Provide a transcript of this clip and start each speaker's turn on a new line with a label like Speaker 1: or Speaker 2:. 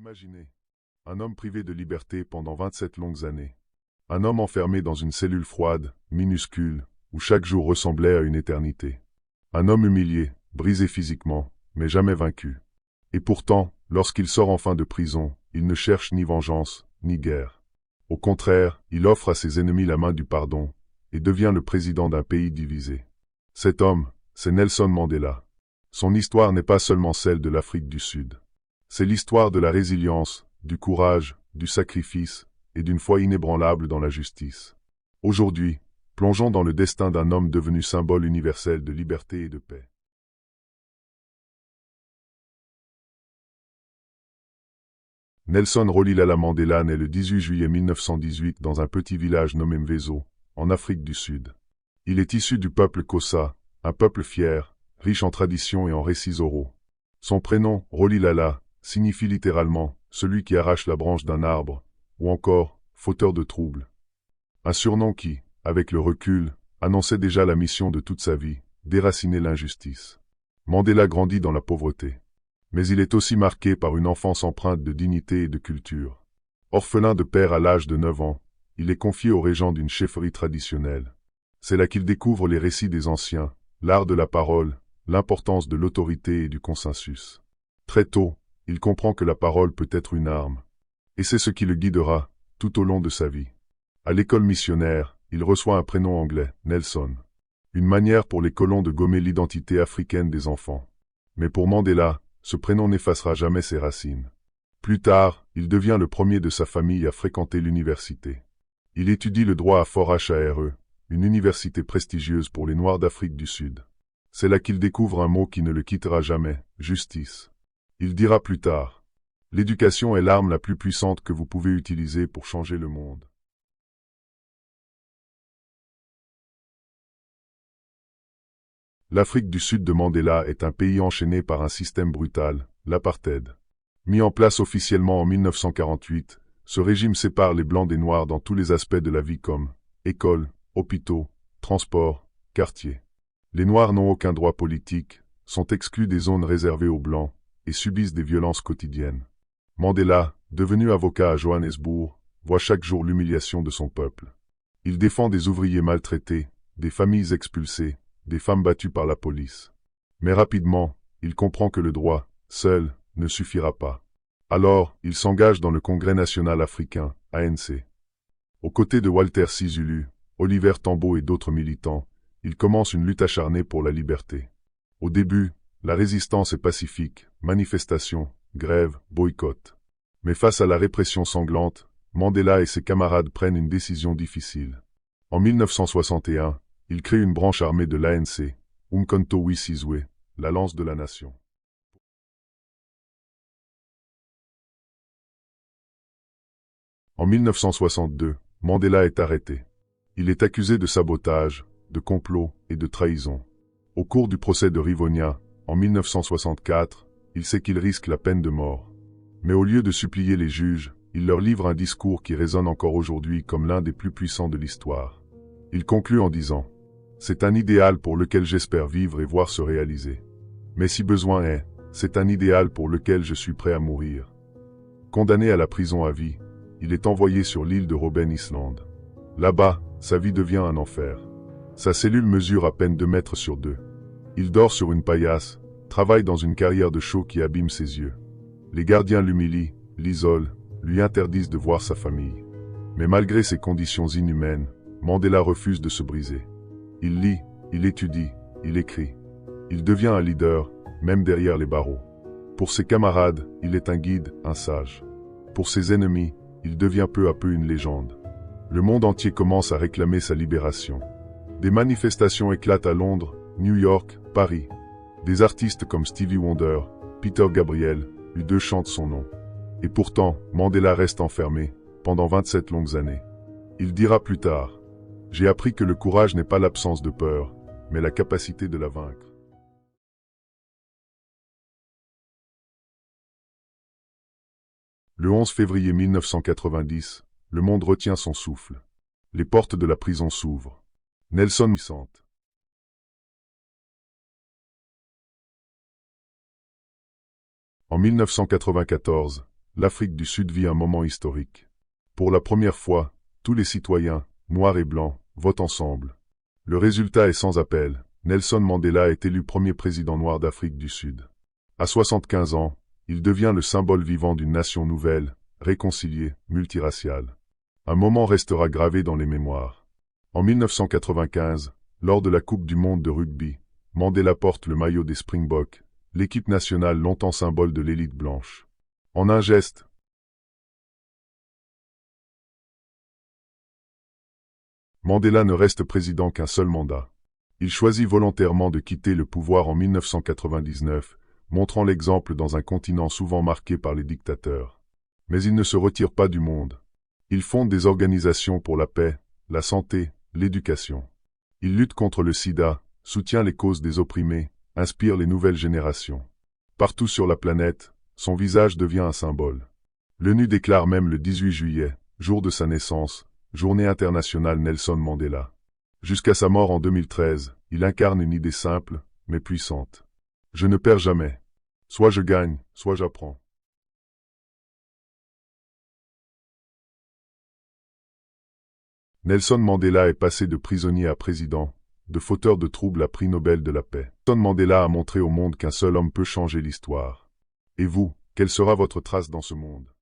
Speaker 1: Imaginez. Un homme privé de liberté pendant 27 longues années. Un homme enfermé dans une cellule froide, minuscule, où chaque jour ressemblait à une éternité. Un homme humilié, brisé physiquement, mais jamais vaincu. Et pourtant, lorsqu'il sort enfin de prison, il ne cherche ni vengeance, ni guerre. Au contraire, il offre à ses ennemis la main du pardon, et devient le président d'un pays divisé. Cet homme, c'est Nelson Mandela. Son histoire n'est pas seulement celle de l'Afrique du Sud. C'est l'histoire de la résilience, du courage, du sacrifice, et d'une foi inébranlable dans la justice. Aujourd'hui, plongeons dans le destin d'un homme devenu symbole universel de liberté et de paix. Nelson Rolihlahla Mandela naît le 18 juillet 1918 dans un petit village nommé Mvezo, en Afrique du Sud. Il est issu du peuple Xhosa, un peuple fier, riche en traditions et en récits oraux. Son prénom, Rolihlahla, signifie littéralement « celui qui arrache la branche d'un arbre » ou encore « fauteur de troubles ». Un surnom qui, avec le recul, annonçait déjà la mission de toute sa vie, déraciner l'injustice. Mandela grandit dans la pauvreté. Mais il est aussi marqué par une enfance empreinte de dignité et de culture. Orphelin de père à l'âge de 9 ans, il est confié au régent d'une chefferie traditionnelle. C'est là qu'il découvre les récits des anciens, l'art de la parole, l'importance de l'autorité et du consensus. Très tôt, il comprend que la parole peut être une arme. Et c'est ce qui le guidera, tout au long de sa vie. À l'école missionnaire, il reçoit un prénom anglais, Nelson. Une manière pour les colons de gommer l'identité africaine des enfants. Mais pour Mandela, ce prénom n'effacera jamais ses racines. Plus tard, il devient le premier de sa famille à fréquenter l'université. Il étudie le droit à Fort Hare, une université prestigieuse pour les Noirs d'Afrique du Sud. C'est là qu'il découvre un mot qui ne le quittera jamais, justice. Il dira plus tard, « L'éducation est l'arme la plus puissante que vous pouvez utiliser pour changer le monde. » L'Afrique du Sud de Mandela est un pays enchaîné par un système brutal, l'apartheid. Mis en place officiellement en 1948, ce régime sépare les Blancs des Noirs dans tous les aspects de la vie comme écoles, hôpitaux, transports, quartiers. Les Noirs n'ont aucun droit politique, sont exclus des zones réservées aux Blancs et subissent des violences quotidiennes. Mandela, devenu avocat à Johannesburg, voit chaque jour l'humiliation de son peuple. Il défend des ouvriers maltraités, des familles expulsées, des femmes battues par la police. Mais rapidement, il comprend que le droit, seul, ne suffira pas. Alors, il s'engage dans le Congrès national africain, ANC. Aux côtés de Walter Sisulu, Oliver Tambo et d'autres militants, il commence une lutte acharnée pour la liberté. Au début, la résistance est pacifique, manifestations, grèves, boycotts. Mais face à la répression sanglante, Mandela et ses camarades prennent une décision difficile. En 1961, il crée une branche armée de l'ANC, Umkhonto we Sizwe, la lance de la nation. En 1962, Mandela est arrêté. Il est accusé de sabotage, de complot et de trahison. Au cours du procès de Rivonia, en 1964, il sait qu'il risque la peine de mort. Mais au lieu de supplier les juges, il leur livre un discours qui résonne encore aujourd'hui comme l'un des plus puissants de l'histoire. Il conclut en disant « C'est un idéal pour lequel j'espère vivre et voir se réaliser. Mais si besoin est, c'est un idéal pour lequel je suis prêt à mourir. » Condamné à la prison à vie, il est envoyé sur l'île de Robben Island. Là-bas, sa vie devient un enfer. Sa cellule mesure à peine 2 mètres sur 2. Il dort sur une paillasse, travaille dans une carrière de chaux qui abîme ses yeux. Les gardiens l'humilient, l'isolent, lui interdisent de voir sa famille. Mais malgré ces conditions inhumaines, Mandela refuse de se briser. Il lit, il étudie, il écrit. Il devient un leader, même derrière les barreaux. Pour ses camarades, il est un guide, un sage. Pour ses ennemis, il devient peu à peu une légende. Le monde entier commence à réclamer sa libération. Des manifestations éclatent à Londres, New York, Paris. Des artistes comme Stevie Wonder, Peter Gabriel, U2 chantent son nom. Et pourtant, Mandela reste enfermé, pendant 27 longues années. Il dira plus tard, « J'ai appris que le courage n'est pas l'absence de peur, mais la capacité de la vaincre. » Le 11 février 1990, le monde retient son souffle. Les portes de la prison s'ouvrent. Nelson puissante. En 1994, l'Afrique du Sud vit un moment historique. Pour la première fois, tous les citoyens, noirs et blancs, votent ensemble. Le résultat est sans appel. Nelson Mandela est élu premier président noir d'Afrique du Sud. À 75 ans, il devient le symbole vivant d'une nation nouvelle, réconciliée, multiraciale. Un moment restera gravé dans les mémoires. En 1995, lors de la Coupe du monde de rugby, Mandela porte le maillot des Springboks, l'équipe nationale longtemps symbole de l'élite blanche. En un geste, Mandela ne reste président qu'un seul mandat. Il choisit volontairement de quitter le pouvoir en 1999, montrant l'exemple dans un continent souvent marqué par les dictateurs. Mais il ne se retire pas du monde. Il fonde des organisations pour la paix, la santé, l'éducation. Il lutte contre le sida, soutient les causes des opprimés, inspire les nouvelles générations. Partout sur la planète, son visage devient un symbole. L'ONU déclare même le 18 juillet, jour de sa naissance, Journée internationale Nelson Mandela. Jusqu'à sa mort en 2013, il incarne une idée simple, mais puissante. Je ne perds jamais. Soit je gagne, soit j'apprends. Nelson Mandela est passé de prisonnier à président, de fauteur de troubles à prix Nobel de la paix. Nelson Mandela a montré au monde qu'un seul homme peut changer l'histoire. Et vous, quelle sera votre trace dans ce monde ?